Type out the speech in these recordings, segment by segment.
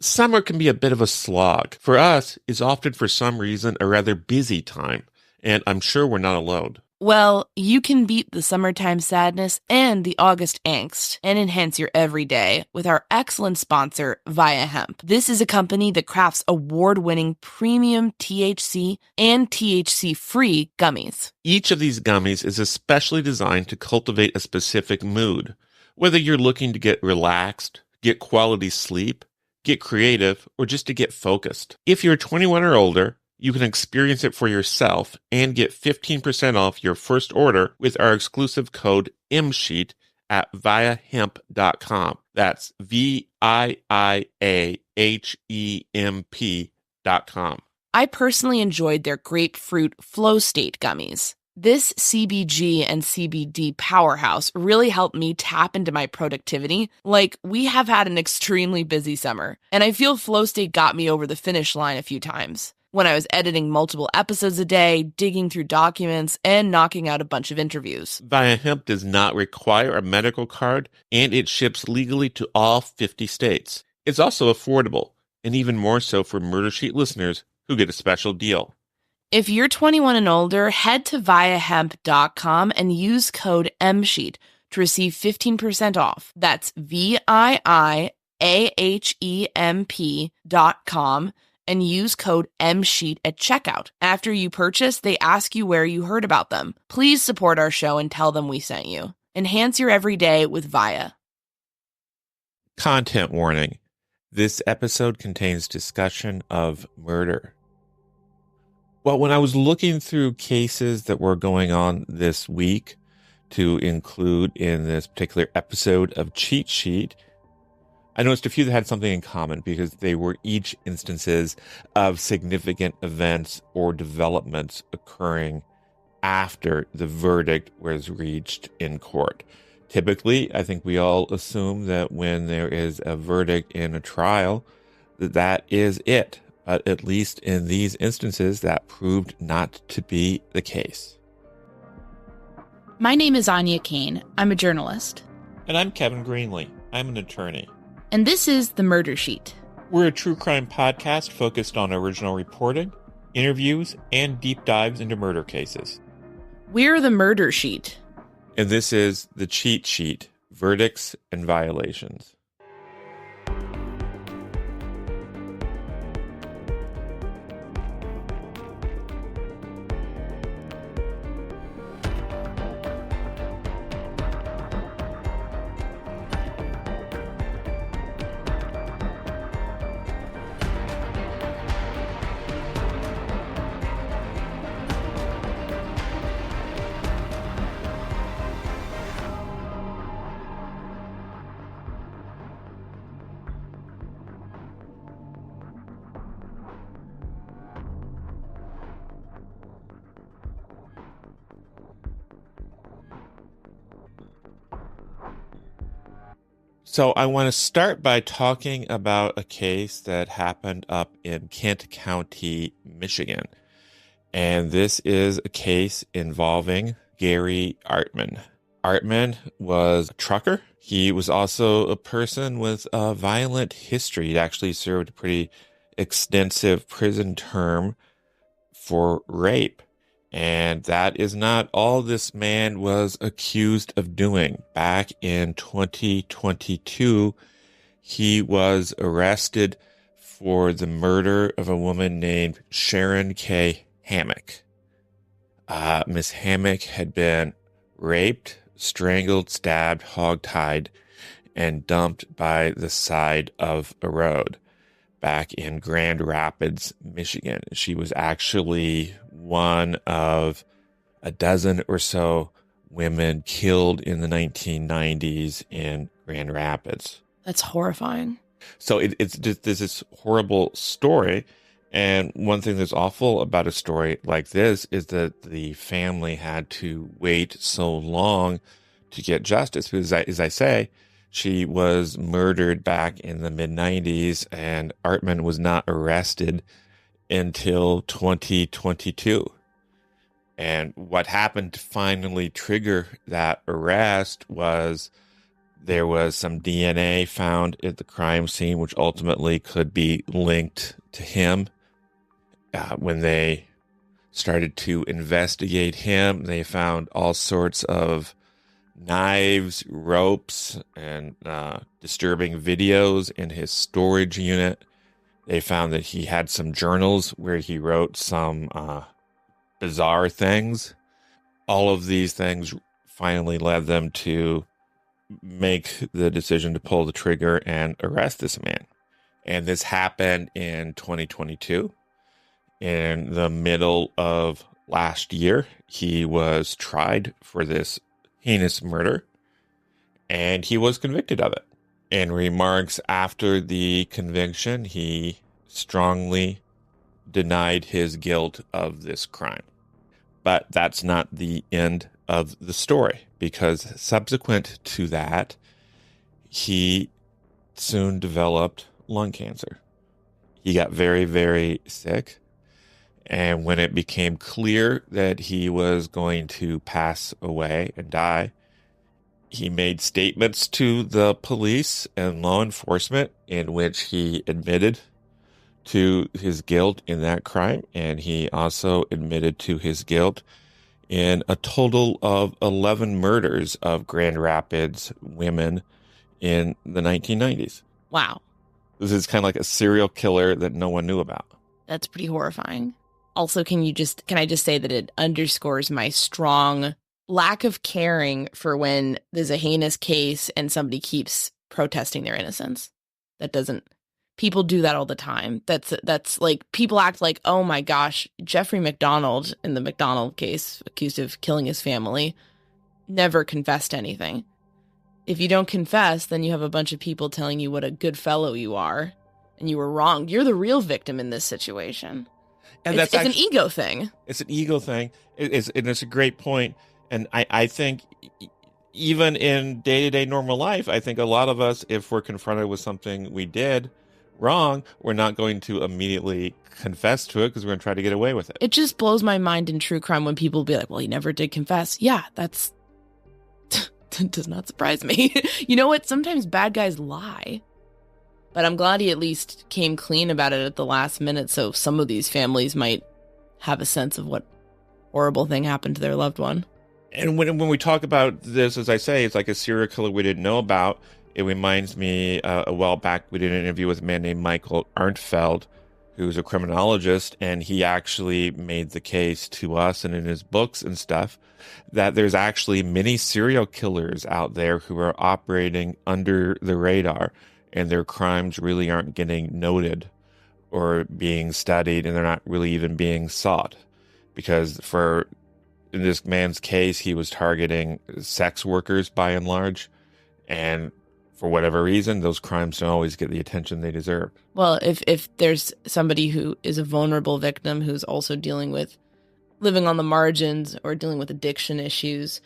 Summer can be a bit of a slog. For us, it's often for some reason a rather busy time, and I'm sure we're not alone. Well, you can beat the summertime sadness and the August angst and enhance your everyday with our excellent sponsor, Via Hemp. This is a company that crafts award-winning premium THC and THC-free gummies. Each of these gummies is especially designed to cultivate a specific mood. Whether you're looking to get relaxed, get quality sleep, get creative, or just to get focused. If you're 21 or older, you can experience it for yourself and get 15% off your first order with our exclusive code MSheet at viahemp.com. That's VIIAHEMP.com. I personally enjoyed their grapefruit flow state gummies. This CBG and CBD powerhouse really helped me tap into my productivity. Like, we have had an extremely busy summer, and I feel flow state got me over the finish line a few times when I was editing multiple episodes a day, digging through documents, and knocking out a bunch of interviews. Via Hemp does not require a medical card, and it ships legally to all 50 states. It's also affordable, and even more so for Murder Sheet listeners who get a special deal. If you're 21 and older, head to viahemp.com and use code MSheet to receive 15% off. That's VIIAHEMP.com and use code MSheet at checkout. After you purchase, they ask you where you heard about them. Please support our show and tell them we sent you. Enhance your everyday with Via. Content warning. This episode contains discussion of murder. Well, when I was looking through cases that were going on this week to include in this particular episode of Cheat Sheet, I noticed a few that had something in common because they were each instances of significant events or developments occurring after the verdict was reached in court. Typically, I think we all assume that when there is a verdict in a trial, that is it. But at least in these instances, that proved not to be the case. My name is Anya Kane. I'm a journalist. And I'm Kevin Greenlee. I'm an attorney. And this is The Murder Sheet. We're a true crime podcast focused on original reporting, interviews, and deep dives into murder cases. We're The Murder Sheet. And this is the Cheat Sheet, Verdicts and Violations. So I want to start by talking about a case that happened up in Kent County, Michigan. And this is a case involving Gary Artman. Artman was a trucker. He was also a person with a violent history. He actually served a pretty extensive prison term for rape. And that is not all this man was accused of doing. Back in 2022, he was arrested for the murder of a woman named Sharon K. Hammock. Miss Hammock had been raped, strangled, stabbed, hogtied, and dumped by the side of a road back in Grand Rapids, Michigan. She was actually one of a dozen or so women killed in the 1990s in Grand Rapids. That's horrifying. So it's just this horrible story. And one thing that's awful about a story like this is that the family had to wait so long to get justice. Because as I say, she was murdered back in the mid-90s, and Artman was not arrested until 2022. And what happened to finally trigger that arrest was There was some DNA found at the crime scene, which ultimately could be linked to him. When they started to investigate him, they found all sorts of knives, ropes, and disturbing videos in his storage unit. They found that he had some journals where he wrote some bizarre things. All of these things finally led them to make the decision to pull the trigger and arrest this man. And this happened in 2022. In the middle of last year, he was tried for this heinous murder, and he was convicted of it. In remarks after the conviction, he strongly denied his guilt of this crime. But that's not the end of the story, because subsequent to that, he soon developed lung cancer. He got very, very sick. And when it became clear that he was going to pass away and die, he made statements to the police and law enforcement in which he admitted to his guilt in that crime. And he also admitted to his guilt in a total of 11 murders of Grand Rapids women in the 1990s. Wow. This is kind of like a serial killer that no one knew about. That's pretty horrifying. Also, can I just say that it underscores my strong lack of caring for when there's a heinous case and somebody keeps protesting their innocence. People do that all the time. That's like, people act like, oh my gosh, Jeffrey McDonald in the McDonald case, accused of killing his family, never confessed anything. If you don't confess, then you have a bunch of people telling you what a good fellow you are, and you were wrong. You're the real victim in this situation. And it's an ego thing. It's an ego thing. It's a great point. And I think even in day-to-day normal life, I think a lot of us, if we're confronted with something we did wrong, we're not going to immediately confess to it because we're going to try to get away with it. It just blows my mind in true crime when people be like, well, he never did confess. Yeah, that does not surprise me. You know what? Sometimes bad guys lie. But I'm glad he at least came clean about it at the last minute, so some of these families might have a sense of what horrible thing happened to their loved one. And when we talk about this, as I say, it's like a serial killer we didn't know about. It reminds me, a while back, we did an interview with a man named Michael Artman, who's a criminologist, and he actually made the case to us and in his books and stuff that there's actually many serial killers out there who are operating under the radar, and their crimes really aren't getting noted or being studied, and they're not really even being sought. Because in this man's case, he was targeting sex workers by and large, and for whatever reason, those crimes don't always get the attention they deserve. Well, if there's somebody who is a vulnerable victim who's also dealing with living on the margins or dealing with addiction issues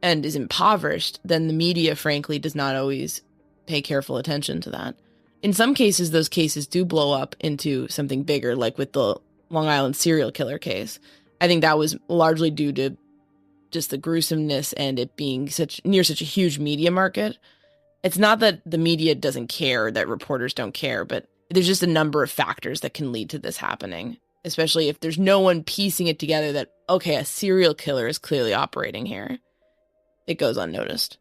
and is impoverished, then the media, frankly, does not always pay careful attention to that. In some cases, those cases do blow up into something bigger, like with the Long Island serial killer case. I think that was largely due to just the gruesomeness and it being such a huge media market. It's not that the media doesn't care, that reporters don't care, but there's just a number of factors that can lead to this happening, especially if there's no one piecing it together that, okay, a serial killer is clearly operating here. It goes unnoticed.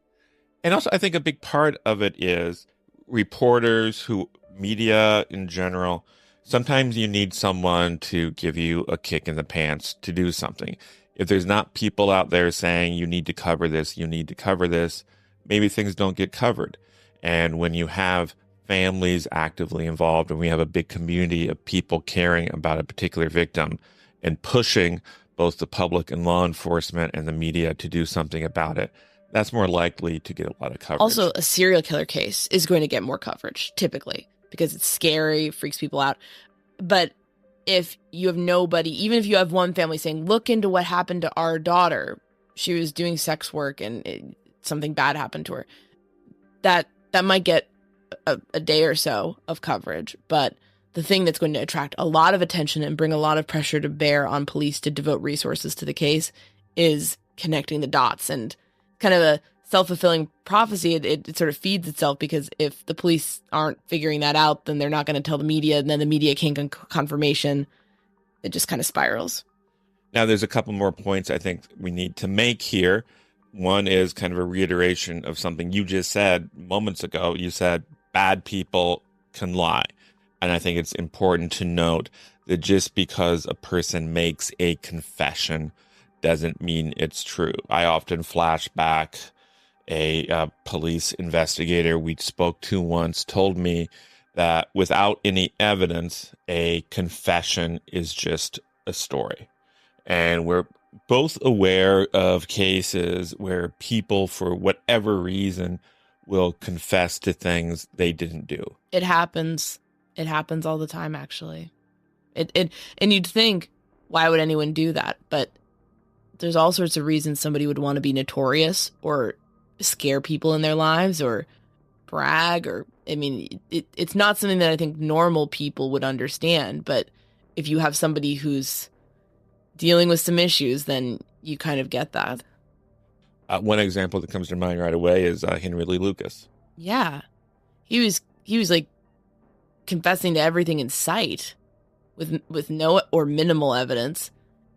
And also, I think a big part of it is reporters, media in general. Sometimes you need someone to give you a kick in the pants to do something. If there's not people out there saying you need to cover this, maybe things don't get covered. And when you have families actively involved and we have a big community of people caring about a particular victim and pushing both the public and law enforcement and the media to do something about it, that's more likely to get a lot of coverage. Also, a serial killer case is going to get more coverage, typically, because it's scary, freaks people out. But if you have nobody, even if you have one family saying, look into what happened to our daughter, she was doing sex work and something bad happened to her, that might get a day or so of coverage. But the thing that's going to attract a lot of attention and bring a lot of pressure to bear on police to devote resources to the case is connecting the dots and kind of a self-fulfilling prophecy. It sort of feeds itself, because if the police aren't figuring that out, then they're not going to tell the media, and then the media can't get confirmation. It just kind of spirals. Now, there's a couple more points I think we need to make here. One is kind of a reiteration of something you just said moments ago. You said bad people can lie. And I think it's important to note that just because a person makes a confession doesn't mean it's true. I often flash back a police investigator we spoke to once told me that without any evidence, a confession is just a story. And we're both aware of cases where people, for whatever reason, will confess to things they didn't do. It happens. It happens all the time, actually. And you'd think, why would anyone do that? But there's all sorts of reasons somebody would want to be notorious or scare people in their lives or brag. Or, I mean, it's not something that I think normal people would understand. But if you have somebody who's dealing with some issues, then you kind of get that. One example that comes to mind right away is Henry Lee Lucas. Yeah. He was like confessing to everything in sight with no or minimal evidence.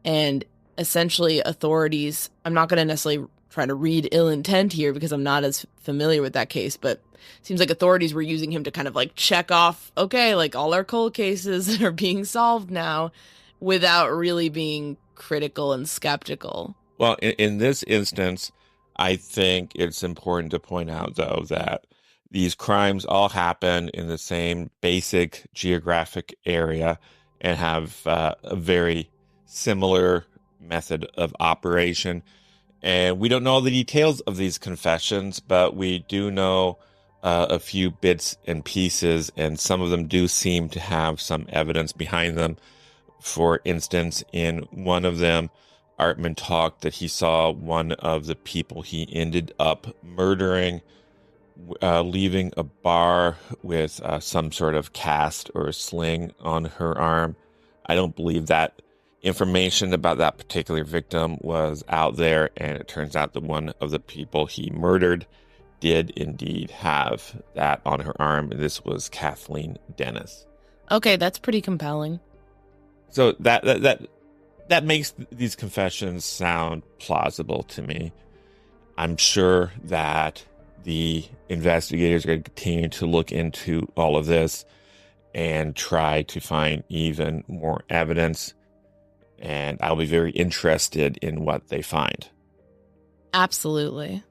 And essentially authorities, I'm not going to necessarily try to read ill intent here because I'm not as familiar with that case, but it seems like authorities were using him to kind of like check off, okay, like all our cold cases are being solved now, without really being critical and skeptical. Well, in this instance, I think it's important to point out, though, that these crimes all happen in the same basic geographic area and have a very similar method of operation. And we don't know all the details of these confessions, but we do know a few bits and pieces, and some of them do seem to have some evidence behind them. For instance, in one of them, Artman talked that he saw one of the people he ended up murdering leaving a bar with some sort of cast or sling on her arm. I don't believe that information about that particular victim was out there, and it turns out that one of the people he murdered did indeed have that on her arm. This was Kathleen Dennis. Okay, that's pretty compelling. So that makes these confessions sound plausible to me. I'm sure that the investigators are going to continue to look into all of this and try to find even more evidence. And I'll be very interested in what they find. Absolutely.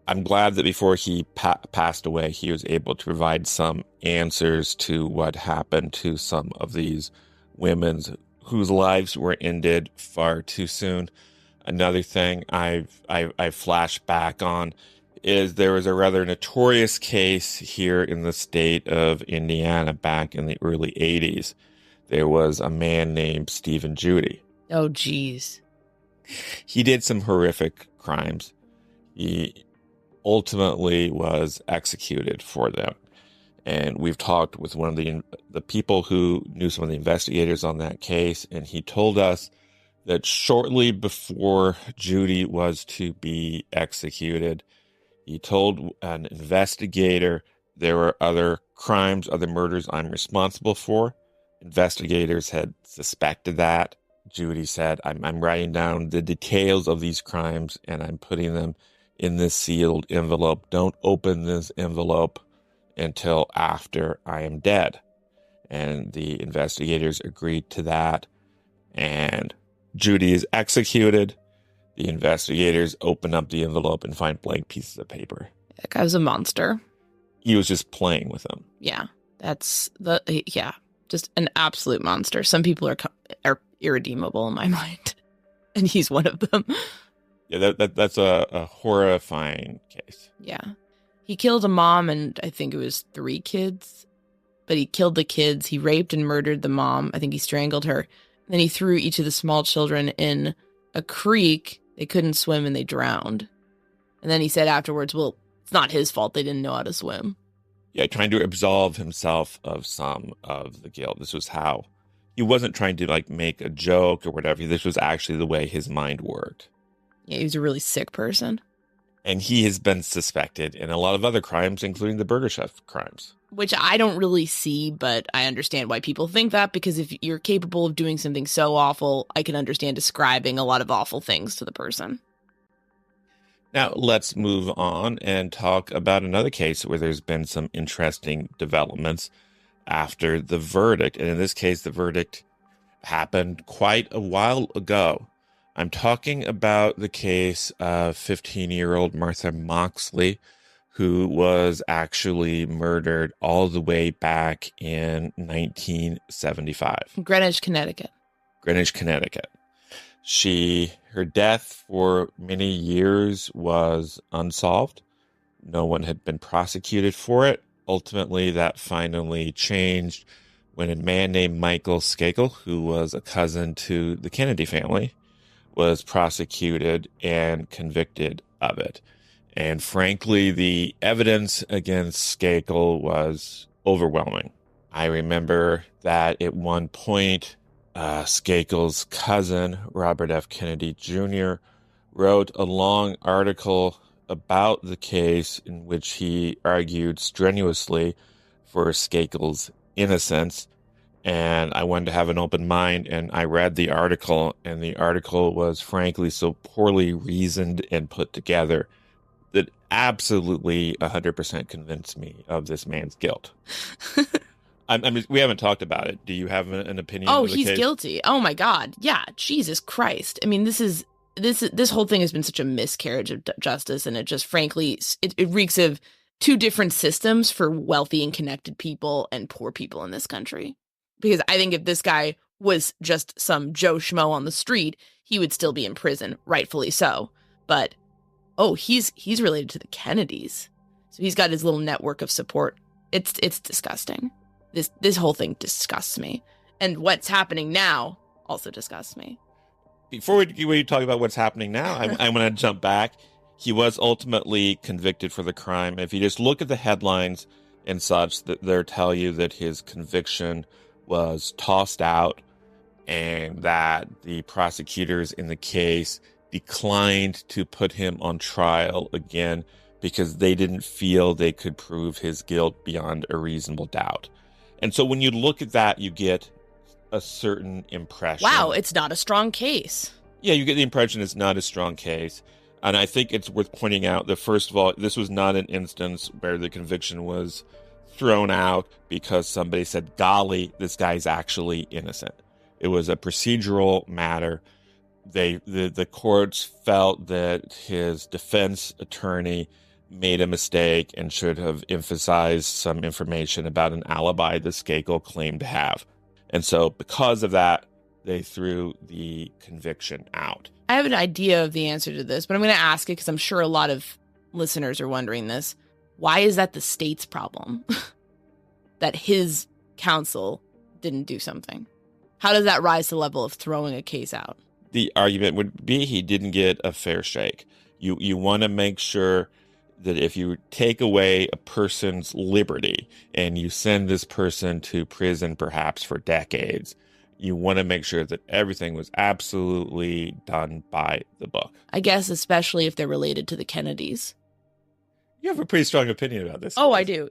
I'm glad that before he passed away, he was able to provide some answers to what happened to some of these women whose lives were ended far too soon. Another thing I flash back on is there was a rather notorious case here in the state of Indiana back in the early 80s. There was a man named Stephen Judy. Oh, geez. He did some horrific crimes. He ultimately was executed for them. And we've talked with one of the people who knew some of the investigators on that case, and he told us that shortly before Judy was to be executed, he told an investigator there were other crimes, other murders I'm responsible for. Investigators had suspected that. Judy said, I'm writing down the details of these crimes and I'm putting them in this sealed envelope. Don't open this envelope until after I am dead. And the investigators agreed to that. And Judy is executed. The investigators open up the envelope and find blank pieces of paper. That guy was a monster. He was just playing with them. Yeah, just an absolute monster. Some people are irredeemable in my mind, and he's one of them. Yeah, that's a horrifying case. Yeah. He killed a mom and I think it was 3 kids, but he killed the kids. He raped and murdered the mom. I think he strangled her. Then he threw each of the small children in a creek. They couldn't swim and they drowned. And then he said afterwards, well, it's not his fault. They didn't know how to swim. Yeah, trying to absolve himself of some of the guilt. This was how he wasn't trying to make a joke or whatever. This was actually the way his mind worked. Yeah, he was a really sick person. And he has been suspected in a lot of other crimes, including the Burger Chef crimes. Which I don't really see, but I understand why people think that, because if you're capable of doing something so awful, I can understand describing a lot of awful things to the person. Now, let's move on and talk about another case where there's been some interesting developments after the verdict. And in this case, the verdict happened quite a while ago. I'm talking about the case of 15-year-old Martha Moxley, who was actually murdered all the way back in 1975. Greenwich, Connecticut. Greenwich, Connecticut. Her death for many years was unsolved. No one had been prosecuted for it. Ultimately, that finally changed when a man named Michael Skakel, who was a cousin to the Kennedy family, was prosecuted and convicted of it. And frankly, the evidence against Skakel was overwhelming. I remember that at one point, Skakel's cousin, Robert F. Kennedy Jr., wrote a long article about the case in which he argued strenuously for Skakel's innocence. And I wanted to have an open mind, and I read the article, and the article was frankly so poorly reasoned and put together that absolutely 100% convinced me of this man's guilt. I mean, we haven't talked about it. Do you have an opinion? Oh, of the he's case? guilty. Oh my God. Yeah. Jesus Christ. I mean, this whole thing has been such a miscarriage of justice, and it just frankly, it reeks of two different systems for wealthy and connected people and poor people in this country. Because I think if this guy was just some Joe Schmo on the street, he would still be in prison, rightfully so. But he's related to the Kennedys, so he's got his little network of support. It's disgusting. This whole thing disgusts me, and what's happening now also disgusts me. Before we talk about what's happening now, I want to jump back. He was ultimately convicted for the crime. If you just look at the headlines and such, that they'll tell you that his conviction was tossed out and that the prosecutors in the case declined to put him on trial again because they didn't feel they could prove his guilt beyond a reasonable doubt. And so when you look at that, you get a certain impression. Wow, it's not a strong case. Yeah, you get the impression it's not a strong case. And I think it's worth pointing out that, first of all, this was not an instance where the conviction was thrown out because somebody said, golly, this guy's actually innocent. It was a procedural matter. The courts felt that his defense attorney made a mistake and should have emphasized some information about an alibi that Skakel claimed to have. And so because of that, they threw the conviction out. I have an idea of the answer to this, but I'm going to ask it because I'm sure a lot of listeners are wondering this. Why is that the state's problem? That his counsel didn't do something? How does that rise to the level of throwing a case out? The argument would be he didn't get a fair shake. You want to make sure that if you take away a person's liberty and you send this person to prison perhaps for decades, you want to make sure that everything was absolutely done by the book. I guess especially if they're related to the Kennedys. You have a pretty strong opinion about this. Oh, I do.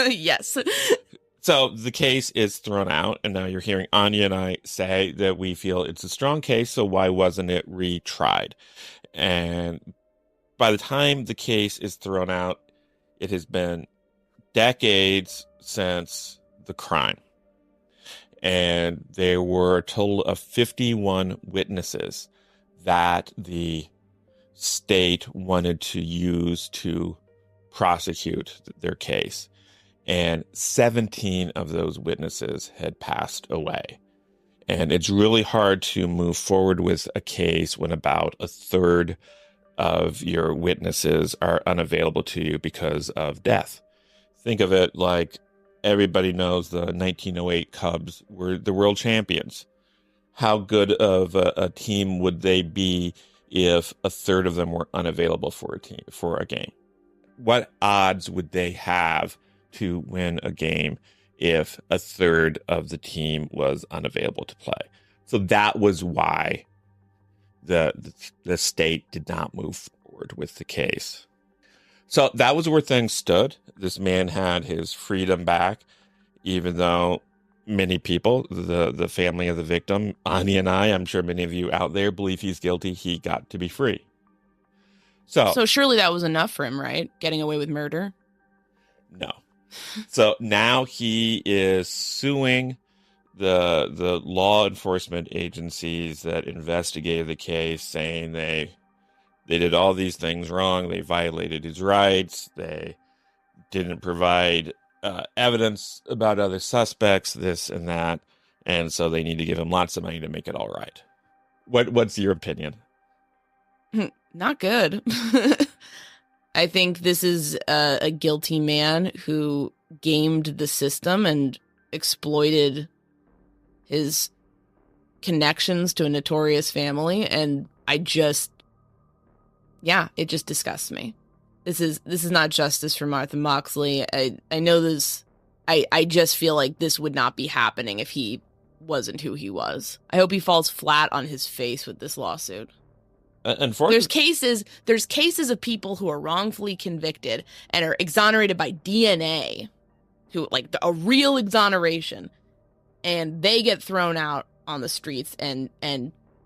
Yes. So the case is thrown out, and now you're hearing Anya and I say that we feel it's a strong case, so why wasn't it retried? And by the time the case is thrown out, it has been decades since the crime. And there were a total of 51 witnesses that the state wanted to use to prosecute their case. And 17 of those witnesses had passed away. And it's really hard to move forward with a case when about a third of your witnesses are unavailable to you because of death. Think of it like everybody knows the 1908 Cubs were the world champions. How good of a team would they be if a third of them were unavailable for a game? What odds would they have to win a game if a third of the team was unavailable to play? So that was why the state did not move forward. forward with the case. So that was where things stood. This man had his freedom back, even though many people, the family of the victim, Anya and I'm sure many of you out there believe he's guilty. He got to be free. So surely that was enough for him, right? Getting away with murder? No. So now he is suing the law enforcement agencies that investigated the case, saying they did all these things wrong. They violated his rights. They didn't provide evidence about other suspects, this and that. And so they need to give him lots of money to make it all right. What's your opinion? Not good. I think this is a guilty man who gamed the system and exploited his connections to a notorious family. And it just disgusts me. This is not justice for Martha Moxley. I know this. I just feel like this would not be happening if he wasn't who he was. I hope he falls flat on his face with this lawsuit. Unfortunately, there's cases of people who are wrongfully convicted and are exonerated by DNA, who like a real exoneration, and they get thrown out on the streets and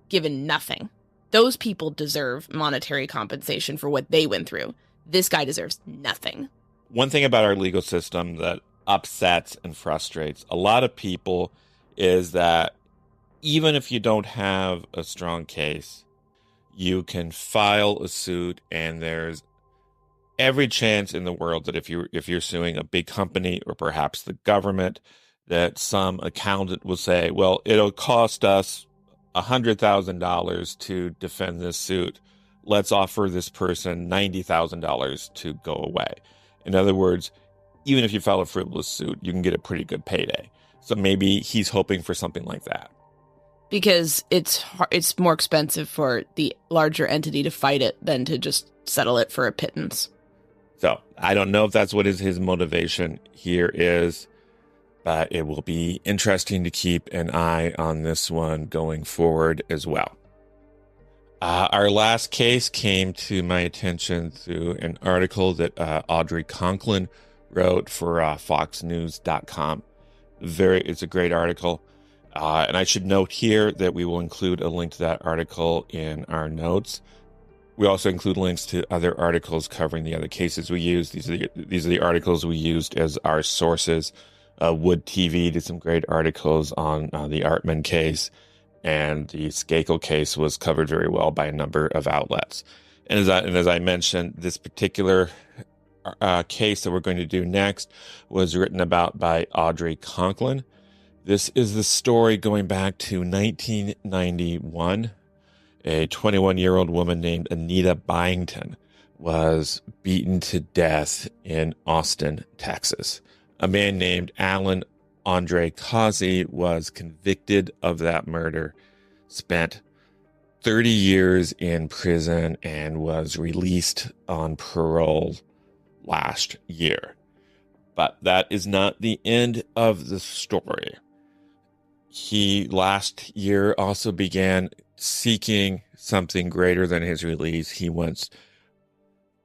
given nothing. Those people deserve monetary compensation for what they went through. This guy deserves nothing. One thing about our legal system that upsets and frustrates a lot of people is that even if you don't have a strong case, you can file a suit, and there's every chance in the world that if you're suing a big company or perhaps the government, that some accountant will say, well, it'll cost us $100,000 to defend this suit. Let's offer this person $90,000 to go away. In other words, even if you file a frivolous suit, you can get a pretty good payday. So maybe he's hoping for something like that. Because it's more expensive for the larger entity to fight it than to just settle it for a pittance. So I don't know if that's what his motivation here is, but it will be interesting to keep an eye on this one going forward as well. Our last case came to my attention through an article that Audrey Conklin wrote for FoxNews.com. It's a great article. And I should note here that we will include a link to that article in our notes. We also include links to other articles covering the other cases we use. These are the articles we used as our sources. WoodTV did some great articles on the Artman case, and the Skakel case was covered very well by a number of outlets. And as I mentioned, this particular case that we're going to do next was written about by Audrey Conklin. This is the story going back to 1991. A 21-year-old woman named Anita Byington was beaten to death in Austin, Texas. A man named Allen Andre Causey was convicted of that murder, spent 30 years in prison, and was released on parole last year. But that is not the end of the story. He last year also began seeking something greater than his release. He wants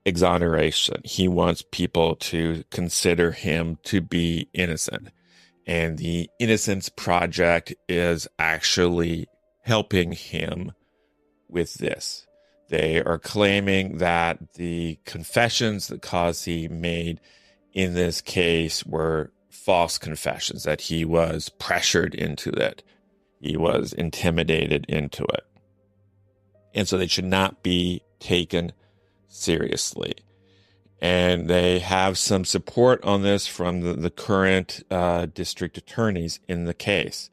exoneration. He wants people to consider him to be innocent. And the Innocence Project is actually helping him with this. They are claiming that the confessions that Causey made in this case were false confessions, that he was pressured into it. He was intimidated into it. And so they should not be taken seriously. And they have some support on this from the current district attorneys in the case,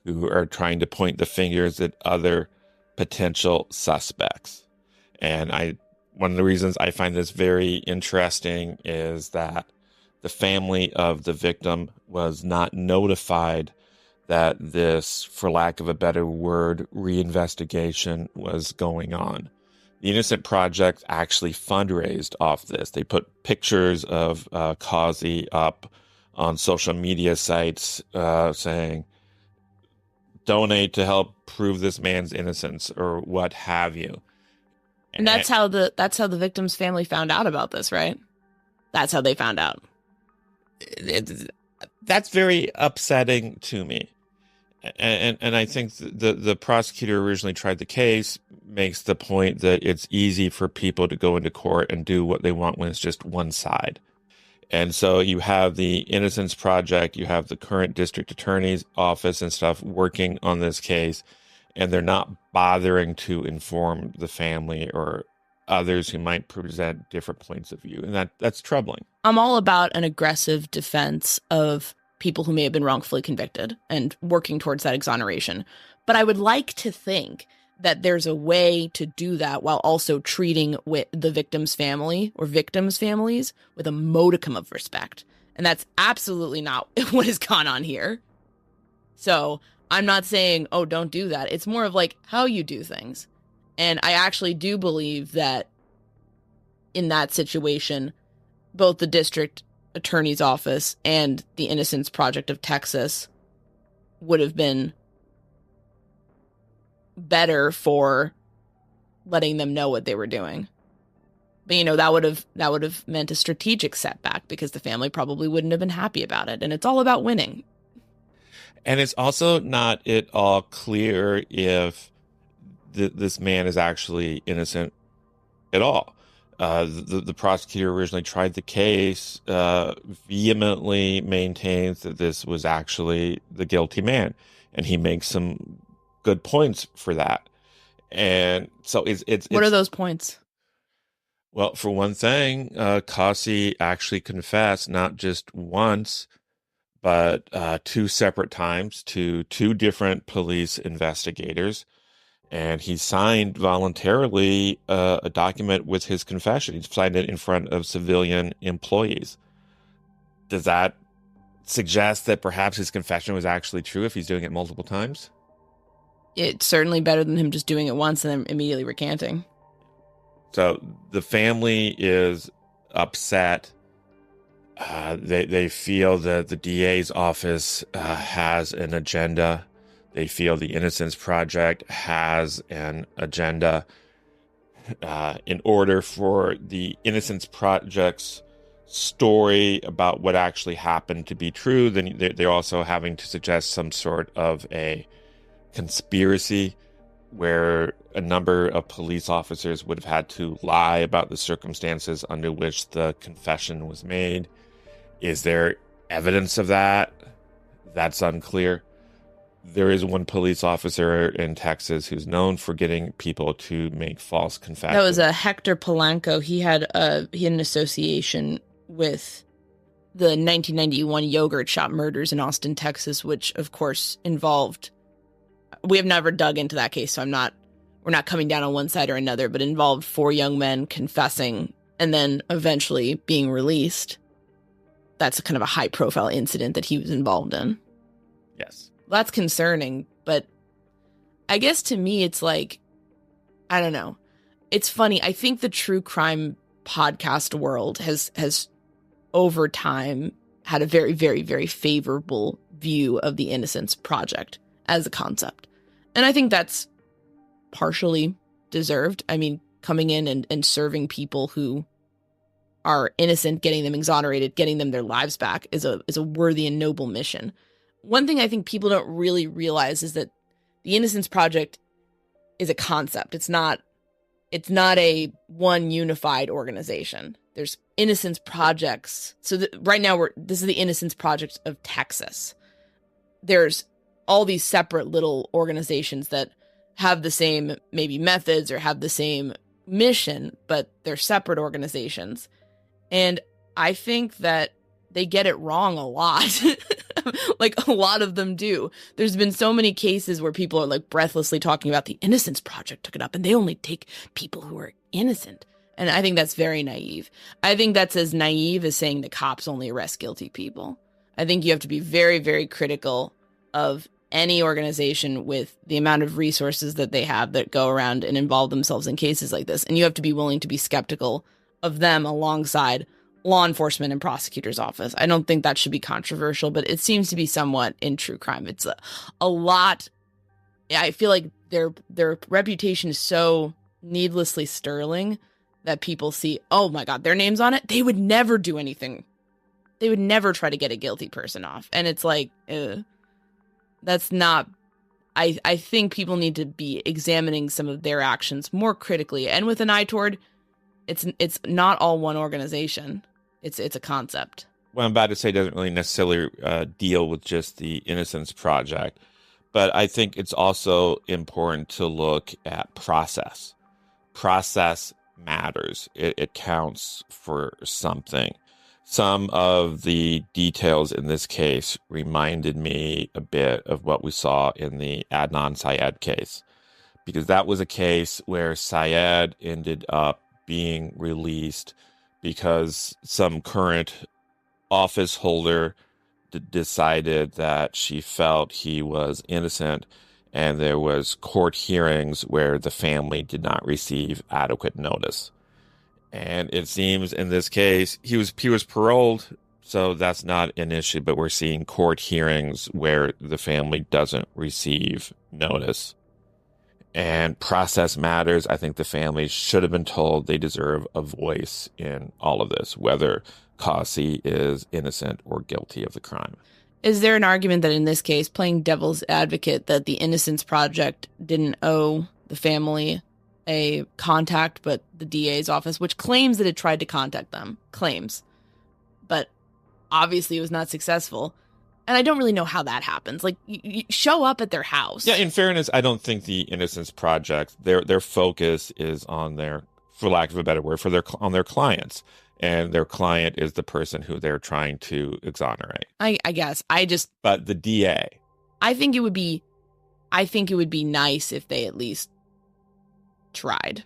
who are trying to point the fingers at other potential suspects. And one of the reasons I find this very interesting is that the family of the victim was not notified that this, for lack of a better word, reinvestigation was going on. The Innocent Project actually fundraised off this. They put pictures of Causey up on social media sites saying, donate to help prove this man's innocence, or what have you. And that's how the victim's family found out about this, right? That's how they found out. That's very upsetting to me. And I think the prosecutor originally tried the case makes the point that it's easy for people to go into court and do what they want when it's just one side. And so you have the Innocence Project, you have the current district attorney's office and stuff working on this case, and they're not bothering to inform the family or others who might present different points of view. And that's troubling. I'm all about an aggressive defense of people who may have been wrongfully convicted and working towards that exoneration. But I would like to think that there's a way to do that while also treating the victim's family or victims' families with a modicum of respect. And that's absolutely not what has gone on here. So I'm not saying, oh, don't do that. It's more of like how you do things. And I actually do believe that in that situation, both the district attorney's office and the Innocence Project of Texas would have been better for letting them know what they were doing. But, that would have meant a strategic setback because the family probably wouldn't have been happy about it. And it's all about winning. And it's also not at all clear if this man is actually innocent at all. The prosecutor originally tried the case, vehemently maintains that this was actually the guilty man. And he makes some good points for that. And so it's what are those points? Well, for one thing, Causey actually confessed not just once, but 2 separate times to 2 different police investigators. And he signed voluntarily a document with his confession. He signed it in front of civilian employees. Does that suggest that perhaps his confession was actually true if he's doing it multiple times? It's certainly better than him just doing it once and then immediately recanting. So the family is upset. They feel that the DA's office has an agenda. They feel the Innocence Project has an agenda. In order for the Innocence Project's story about what actually happened to be true, then they're also having to suggest some sort of a conspiracy where a number of police officers would have had to lie about the circumstances under which the confession was made. Is there evidence of that? That's unclear. There is one police officer in Texas who's known for getting people to make false confessions. That was Hector Polanco. He had an association with the 1991 yogurt shop murders in Austin, Texas, which of course involved. We have never dug into that case, so we're not coming down on one side or another, but involved 4 young men confessing and then eventually being released. That's kind of a high profile incident that he was involved in. Yes. That's concerning, but I guess to me, it's like, I don't know. It's funny. I think the true crime podcast world has over time had a very, very, very favorable view of the Innocence Project as a concept. And I think that's partially deserved. I mean, coming in and serving people who are innocent, getting them exonerated, getting them their lives back is a worthy and noble mission. One thing I think people don't really realize is that the Innocence Project is a concept. It's not a one unified organization. There's Innocence Projects. So right now this is the Innocence Project of Texas. There's all these separate little organizations that have the same maybe methods or have the same mission, but they're separate organizations. And I think that they get it wrong a lot. Like a lot of them do. There's been so many cases where people are like breathlessly talking about the Innocence Project took it up and they only take people who are innocent. And I think that's very naive. I think that's as naive as saying the cops only arrest guilty people. I think you have to be very, very critical of any organization with the amount of resources that they have that go around and involve themselves in cases like this. And you have to be willing to be skeptical of them alongside law enforcement and prosecutor's office. I don't think that should be controversial, but it seems to be somewhat in true crime. It's a lot. I feel like their reputation is so needlessly sterling that people see, oh my God, their name's on it. They would never do anything. They would never try to get a guilty person off. And it's like, that's not, I think people need to be examining some of their actions more critically and with an eye toward it's not all one organization. It's a concept. What I'm about to say doesn't really necessarily deal with just the Innocence Project, but I think it's also important to look at process. Process matters. It counts for something. Some of the details in this case reminded me a bit of what we saw in the Adnan Syed case, because that was a case where Syed ended up being released because some current office holder decided that she felt he was innocent, and there was court hearings where the family did not receive adequate notice. And it seems in this case, he was paroled, so that's not an issue, but we're seeing court hearings where the family doesn't receive notice. And process matters. I think the family should have been told they deserve a voice in all of this, whether Causey is innocent or guilty of the crime. Is there an argument that in this case, playing devil's advocate, that the Innocence Project didn't owe the family a contact, but the DA's office, which claims that it tried to contact them, but obviously it was not successful. And I don't really know how that happens. Like, you show up at their house. Yeah, in fairness, I don't think the Innocence Project, their focus is on their, for lack of a better word, on their clients. And their client is the person who they're trying to exonerate. I guess. But the DA. I think it would be nice if they at least tried.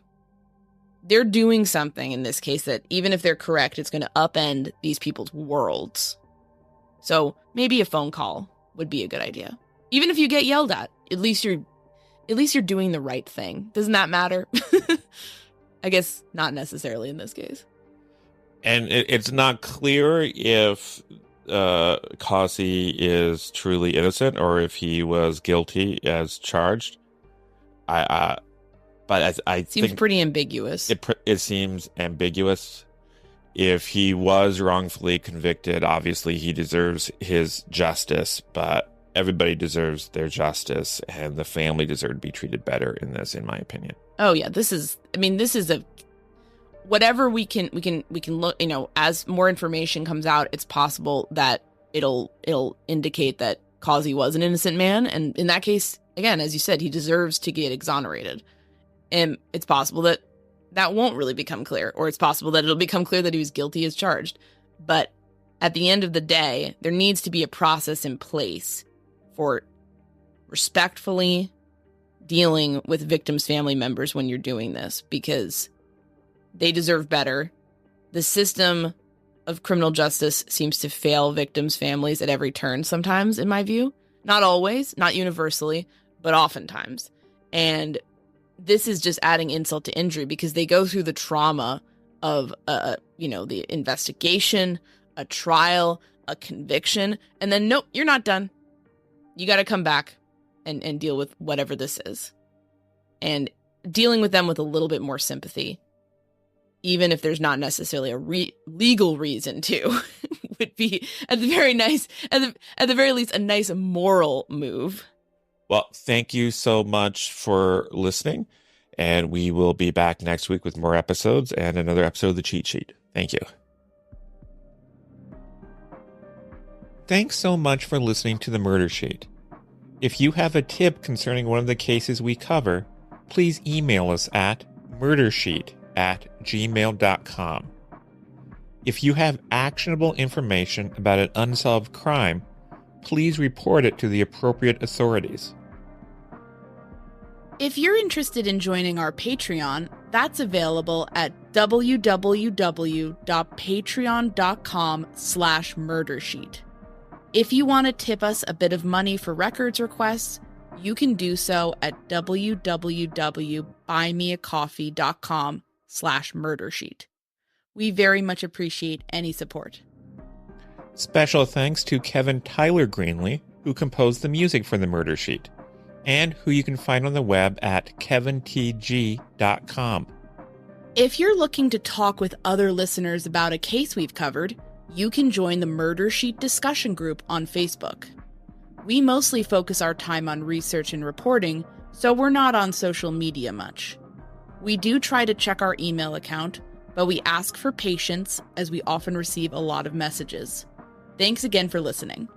They're doing something in this case that, even if they're correct, it's going to upend these people's worlds. So maybe a phone call would be a good idea. Even if you get yelled at least you're doing the right thing. Doesn't that matter? I guess not necessarily in this case. And it's not clear if Causey is truly innocent or if he was guilty as charged. But I seems think pretty ambiguous. It seems ambiguous. If he was wrongfully convicted, obviously he deserves his justice, but everybody deserves their justice, and the family deserve to be treated better in this, in my opinion. Oh yeah, this is a whatever we can look, as more information comes out, it's possible that it'll indicate that Causey was an innocent man, and in that case, again, as you said, he deserves to get exonerated. And it's possible that won't really become clear, or it's possible that it'll become clear that he was guilty as charged. But at the end of the day, there needs to be a process in place for respectfully dealing with victims' family members when you're doing this, because they deserve better. The system of criminal justice seems to fail victims' families at every turn sometimes, in my view. Not always, not universally, but oftentimes. And this is just adding insult to injury, because they go through the trauma of, the investigation, a trial, a conviction, and then, nope, you're not done. You got to come back and deal with whatever this is. And dealing with them with a little bit more sympathy, even if there's not necessarily a legal reason to, would be at the very least a nice moral move. Well, thank you so much for listening, and we will be back next week with more episodes and another episode of The Cheat Sheet. Thank you. Thanks so much for listening to The Murder Sheet. If you have a tip concerning one of the cases we cover, please email us at murdersheet@gmail.com. If you have actionable information about an unsolved crime, please report it to the appropriate authorities. If you're interested in joining our Patreon, that's available at www.patreon.com/murdersheet. If you want to tip us a bit of money for records requests, you can do so at www.buymeacoffee.com/murdersheet. We very much appreciate any support. Special thanks to Kevin Tyler Greenlee, who composed the music for The Murder Sheet. and who you can find on the web at kevintg.com. If you're looking to talk with other listeners about a case we've covered, you can join the Murder Sheet discussion group on Facebook. We mostly focus our time on research and reporting, so we're not on social media much. We do try to check our email account, but we ask for patience as we often receive a lot of messages. Thanks again for listening.